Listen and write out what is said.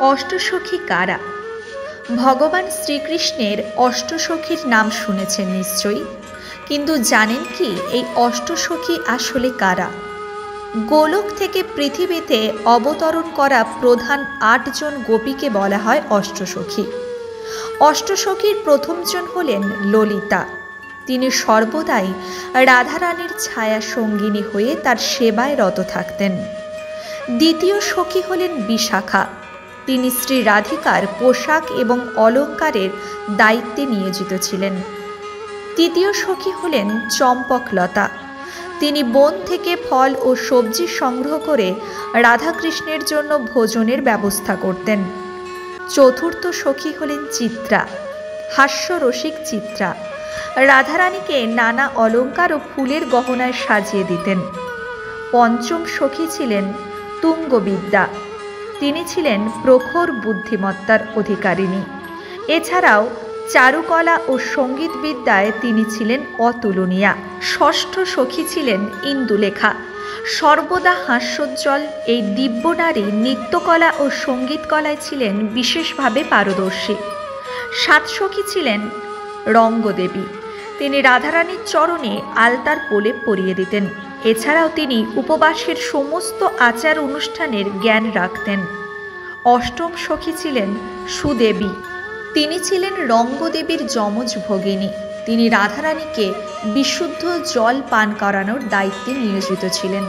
অষ্টসখী কারা? ভগবান শ্রীকৃষ্ণের অষ্টসখীর নাম শুনেছেন নিশ্চয়ই, কিন্তু জানেন কি এই অষ্টসখী আসলে কারা? গোলক থেকে পৃথিবীতে অবতরণ করা প্রধান ৮ জন গোপীকে বলা হয় অষ্টসখী। অষ্টসখীর প্রথমজন হলেন ললিতা। তিনি সর্বদাই রাধারানীর ছায়া সঙ্গিনী হয়ে তার সেবায় রত থাকতেন। দ্বিতীয় সখী হলেন বিশাখা। তিনি শ্রী রাধিকার পোশাক এবং অলঙ্কারের দায়িত্বে নিয়োজিত ছিলেন। তৃতীয় সখী হলেন চম্পকলতা। তিনি বন থেকে ফল ও সবজি সংগ্রহ করে রাধাকৃষ্ণের জন্য ভোজনের ব্যবস্থা করতেন। চতুর্থ সখী হলেন চিত্রা, হাস্যরসিক চিত্রা। রাধারানীকে নানা অলঙ্কার ও ফুলের গহনায় সাজিয়ে দিতেন। পঞ্চম সখী ছিলেন তুঙ্গবিদ্যা। তিনি ছিলেন প্রখর বুদ্ধিমত্তার অধিকারিণী। এছাড়াও চারুকলা ও সঙ্গীত বিদ্যায় তিনি ছিলেন অতুলনীয়া। ষষ্ঠ সখী ছিলেন ইন্দুলেখা। সর্বদা হাস্যোজ্জ্বল এই দিব্যনারী নৃত্যকলা ও সঙ্গীতকলায় ছিলেন বিশেষভাবে পারদর্শী। সাত সখী ছিলেন রঙ্গদেবী। তিনি রাধারানীর চরণে আলতার প্রলেপ পরিয়ে দিতেন। এছাড়াও তিনি উপবাসের সমস্ত আচার অনুষ্ঠানের জ্ঞান রাখতেন। অষ্টম সখী ছিলেন সুদেবী। তিনি ছিলেন রঙ্গদেবীর যমজ ভগিনী। তিনি রাধারানীকে বিশুদ্ধ জল পান করানোর দায়িত্বে নিয়োজিত ছিলেন।